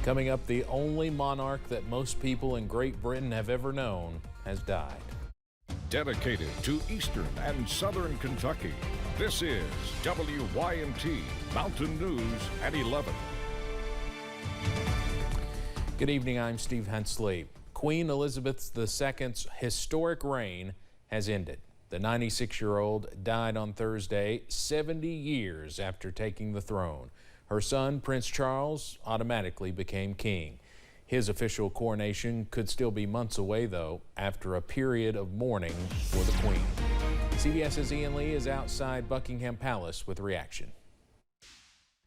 Coming up, the only monarch that most people in Great Britain have ever known has died. Dedicated to Eastern and Southern Kentucky, this is WYMT Mountain News at 11. Good evening, I'm Steve Hensley. Queen Elizabeth II's historic reign has ended. The 96-year-old died on Thursday, 70 years after taking the throne. Her son, Prince Charles, automatically became king. His official coronation could still be months away, though, after a period of mourning for the Queen. CBS's Ian Lee is outside Buckingham Palace with reaction.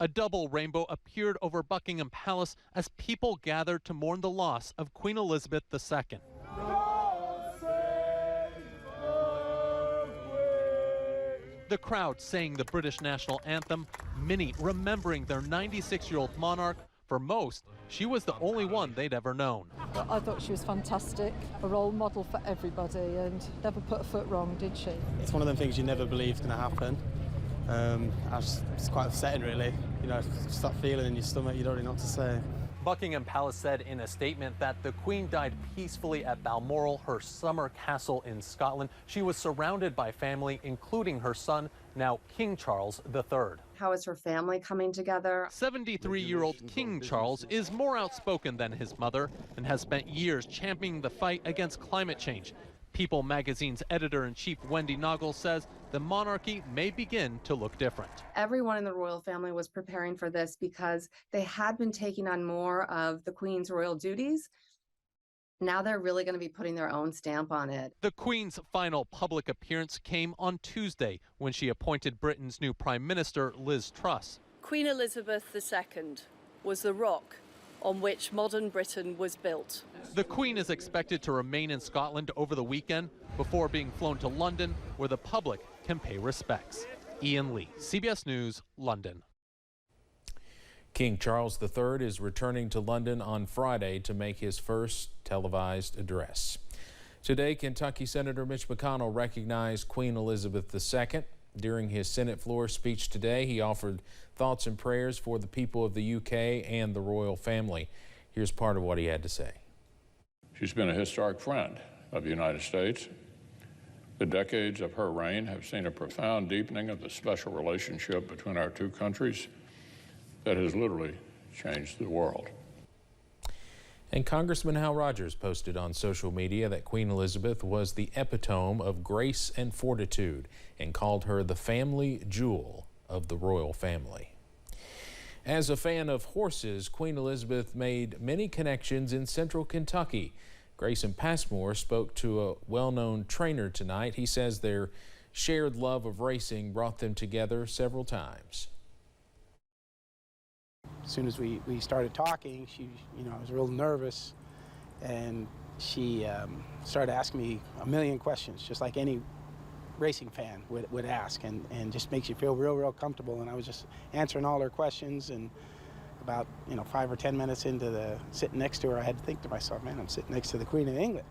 A double rainbow appeared over Buckingham Palace as people gathered to mourn the loss of Queen Elizabeth II. The crowd sang the British national anthem, many remembering their 96-year-old monarch. For most, she was the only one they'd ever known. I thought she was fantastic, a role model for everybody, and never put a foot wrong, did she? It's one of them things you never believe is going to happen. It's quite upsetting, really. You know, start feeling in your stomach, you don't really know what to say. Buckingham Palace said in a statement that the Queen died peacefully at Balmoral, her summer castle in Scotland. She was surrounded by family, including her son, now King Charles III. How is her family coming together? 73-year-old King Charles is more outspoken than his mother and has spent years championing the fight against climate change. People magazine's editor-in-chief Wendy Noggle says the monarchy may begin to look different. Everyone in the royal family was preparing for this because they had been taking on more of the Queen's royal duties. Now they're really going to be putting their own stamp on it. The Queen's final public appearance came on Tuesday when she appointed Britain's new Prime Minister, Liz Truss. Queen Elizabeth II was the rock on which modern Britain was built. The Queen is expected to remain in Scotland over the weekend before being flown to London, where the public can pay respects. Ian Lee, CBS News, London. King Charles III is returning to London on Friday to make his first televised address. Today, Kentucky Senator Mitch McConnell recognized Queen Elizabeth II. During his Senate floor speech today, he offered thoughts and prayers for the people of the UK and the royal family. Here's part of what he had to say. She's been a historic friend of the United States. The decades of her reign have seen a profound deepening of the special relationship between our two countries that has literally changed the world. And Congressman Hal Rogers posted on social media that Queen Elizabeth was the epitome of grace and fortitude and called her the family jewel of the royal family. As a fan of horses, Queen Elizabeth made many connections in central Kentucky. Grayson Passmore spoke to a well-known trainer tonight. He says their shared love of racing brought them together several times. As soon as we started talking, I was real nervous, and she started asking me a million questions, just like any racing fan would ask, and just makes you feel real comfortable. And I was just answering all her questions, and about 5 or 10 minutes into sitting next to her, I had to think to myself, man, I'm sitting next to the Queen of England.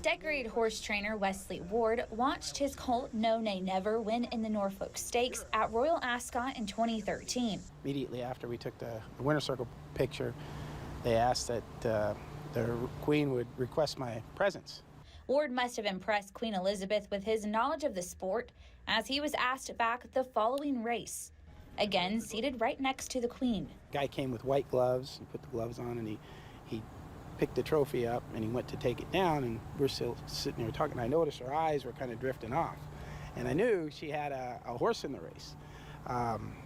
Decorated horse trainer Wesley Ward watched his colt No Nay Never win in the Norfolk Stakes at Royal Ascot in 2013. Immediately after we took the winner's circle picture, they asked that the Queen would request my presence. Ward must have impressed Queen Elizabeth with his knowledge of the sport, as he was asked back the following race. Again, seated right next to the Queen. Guy came with white gloves. He put the gloves on, and he picked the trophy up, and he went to take it down, and we're still sitting there talking. I noticed her eyes were kind of drifting off, and I knew she had a horse in the race.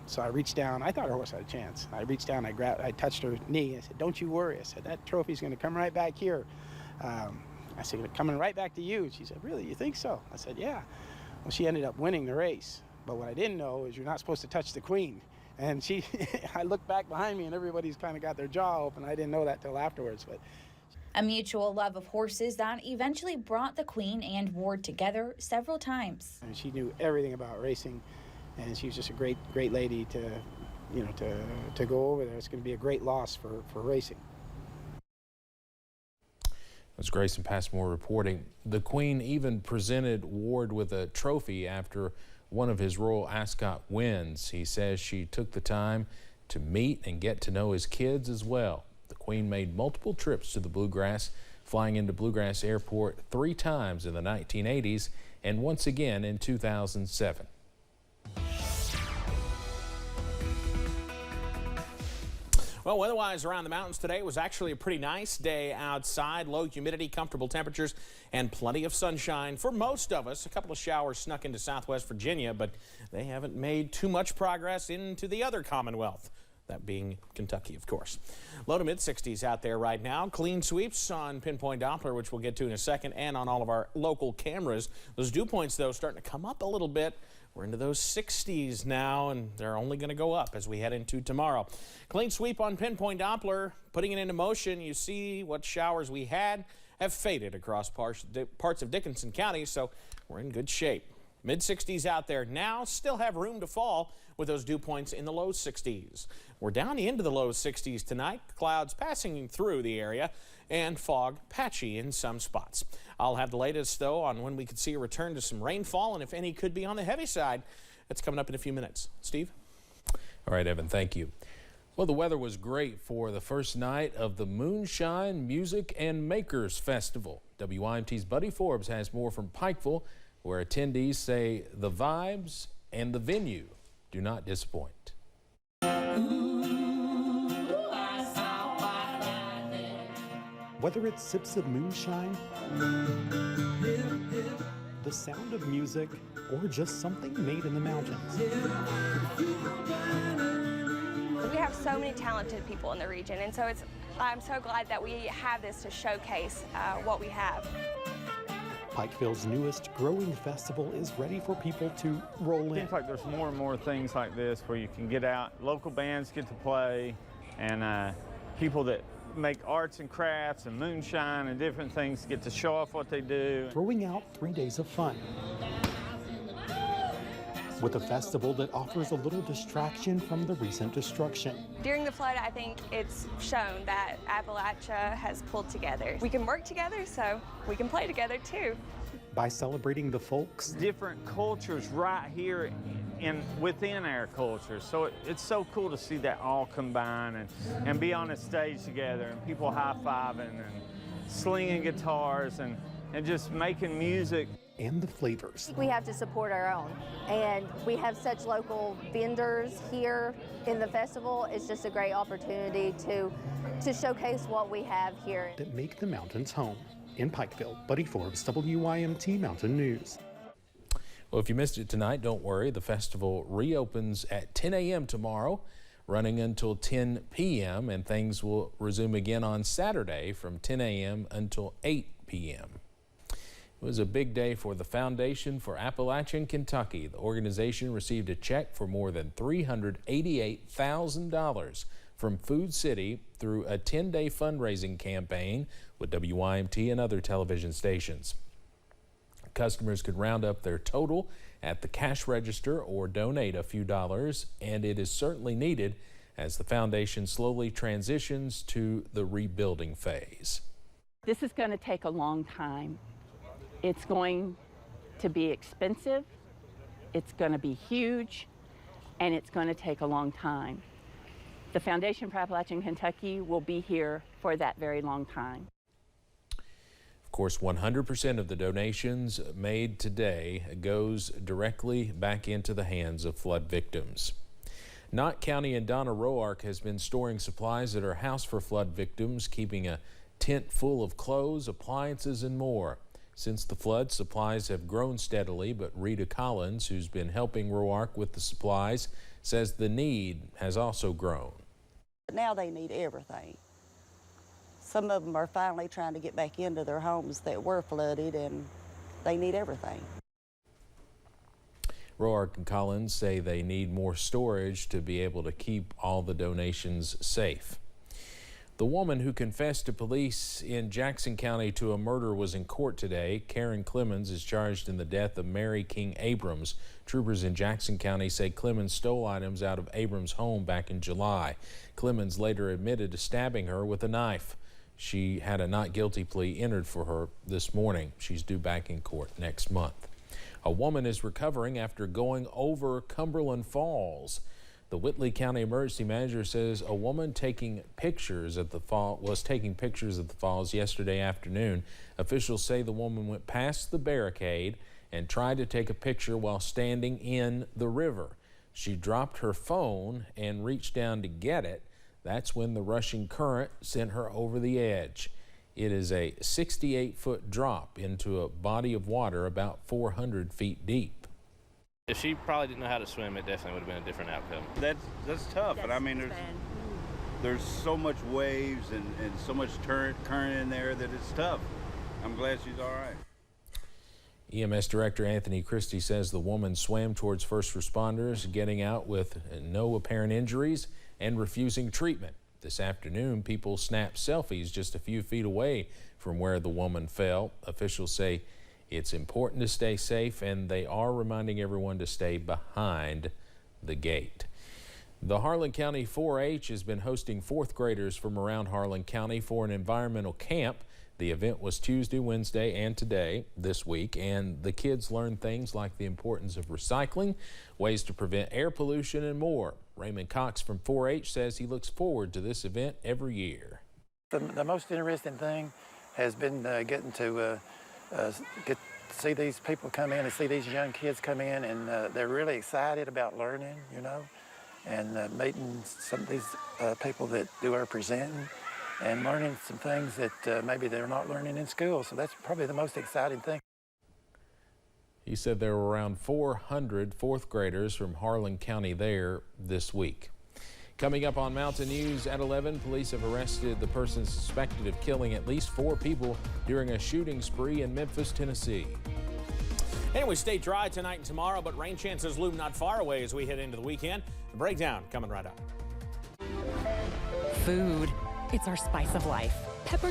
So I reached down. I thought her horse had a chance. I reached down, I touched her knee. I said, "Don't you worry." I said, "That trophy's going to come right back here." I said, "Coming right back to you." She said, "Really, you think so?" I said, "Yeah." Well, she ended up winning the race. But what I didn't know is you're not supposed to touch the Queen. And I looked back behind me, and everybody's kind of got their jaw open. I didn't know that till afterwards. But a mutual love of horses that eventually brought the Queen and Ward together several times. And she knew everything about racing, and she was just a great lady to go over there. It's going to be a great loss for racing. As Grayson Passmore reporting, the Queen even presented Ward with a trophy after one of his Royal Ascot wins. He says she took the time to meet and get to know his kids as well. The Queen made multiple trips to the Bluegrass, flying into Bluegrass Airport 3 times in the 1980s and once again in 2007. Well, weather-wise around the mountains today, it was actually a pretty nice day outside. Low humidity, comfortable temperatures, and plenty of sunshine for most of us. A couple of showers snuck into Southwest Virginia, but they haven't made too much progress into the other Commonwealth, that being Kentucky, of course. Low to mid-60s out there right now. Clean sweeps on Pinpoint Doppler, which we'll get to in a second, and on all of our local cameras. Those dew points, though, starting to come up a little bit. We're into those 60s now, and they're only going to go up as we head into tomorrow. Clean sweep on Pinpoint Doppler, putting it into motion. You see what showers we had have faded across parts of Dickinson County, so we're in good shape. Mid-60s out there now, still have room to fall with those dew points in the low 60s. We're down into the low 60s tonight. Clouds passing through the area and fog patchy in some spots. I'll have the latest, though, on when we could see a return to some rainfall and if any could be on the heavy side. That's coming up in a few minutes. Steve? All right, Evan, thank you. Well, the weather was great for the first night of the Moonshine Music and Makers Festival. WYMT's Buddy Forbes has more from Pikeville, where attendees say the vibes and the venue do not disappoint. Whether it's sips of moonshine, the sound of music, or just something made in the mountains. We have so many talented people in the region, and so I'm so glad that we have this to showcase what we have. Pikeville's newest growing festival is ready for people to roll in. It seems like there's more and more things like this where you can get out, local bands get to play, and people that make arts and crafts and moonshine and different things get to show off what they do. Throwing out 3 days of fun with a festival that offers a little distraction from the recent destruction. During the flood, I think it's shown that Appalachia has pulled together. We can work together, so we can play together too. By celebrating the folks. Different cultures right here within our culture. So it's so cool to see that all combine and be on a stage together and people high-fiving and slinging guitars and just making music. And the flavors. We have to support our own, and we have such local vendors here in the festival. It's just a great opportunity to showcase what we have here. That make the mountains home. In Pikeville, Buddy Forbes, WYMT Mountain News. Well, if you missed it tonight, don't worry. The festival reopens at 10 a.m. tomorrow, running until 10 p.m., and things will resume again on Saturday from 10 a.m. until 8 p.m. It was a big day for the Foundation for Appalachian Kentucky. The organization received a check for more than $388,000 from Food City through a 10-day fundraising campaign with WYMT and other television stations. Customers could round up their total at the cash register or donate a few dollars, and it is certainly needed as the foundation slowly transitions to the rebuilding phase. This is going to take a long time. It's going to be expensive, it's going to be huge, and it's going to take a long time. The Foundation for Appalachian Kentucky will be here for that very long time. Of course, 100% of the donations made today goes directly back into the hands of flood victims. Knott County and Donna Roark has been storing supplies at her house for flood victims, keeping a tent full of clothes, appliances, and more. Since the flood, supplies have grown steadily, but Rita Collins, who's been helping Roark with the supplies, says the need has also grown. Now they need everything. Some of them are finally trying to get back into their homes that were flooded, and they need everything. Roark and Collins say they need more storage to be able to keep all the donations safe. The woman who confessed to police in Jackson County to a murder was in court today. Karen Clemens is charged in the death of Mary King Abrams. Troopers in Jackson County say Clemens stole items out of Abrams' home back in July. Clemens later admitted to stabbing her with a knife. She had a not guilty plea entered for her this morning. She's due back in court next month. A woman is recovering after going over Cumberland Falls. The Whitley County Emergency Manager says a woman taking pictures at the fall was taking pictures at the falls yesterday afternoon. Officials say the woman went past the barricade and tried to take a picture while standing in the river. She dropped her phone and reached down to get it. That's when the rushing current sent her over the edge. It is a 68-foot drop into a body of water about 400 feet deep. If she probably didn't know how to swim, it definitely would have been a different outcome. That's tough, and I mean, there's so much waves and so much current in there that it's tough. I'm glad she's all right. EMS Director Anthony Christie says the woman swam towards first responders, getting out with no apparent injuries and refusing treatment. This afternoon, people snapped selfies just a few feet away from where the woman fell. Officials say it's important to stay safe, and they are reminding everyone to stay behind the gate. The Harlan County 4-H has been hosting fourth graders from around Harlan County for an environmental camp. The event was Tuesday, Wednesday, and today this week, and the kids learned things like the importance of recycling, ways to prevent air pollution, and more. Raymond Cox from 4-H says he looks forward to this event every year. The most interesting thing has been getting to get to see these people come in and see these young kids come in, and they're really excited about learning, you know, and meeting some of these people that do our presenting and learning some things that maybe they're not learning in school. So that's probably the most exciting thing. He said there were around 400 fourth graders from Harlan County there this week. Coming up on Mountain News at 11, police have arrested the person suspected of killing at least 4 people during a shooting spree in Memphis, Tennessee. Anyway, stay dry tonight and tomorrow, but rain chances loom not far away as we head into the weekend. The breakdown coming right up. Food. It's our spice of life. Pepper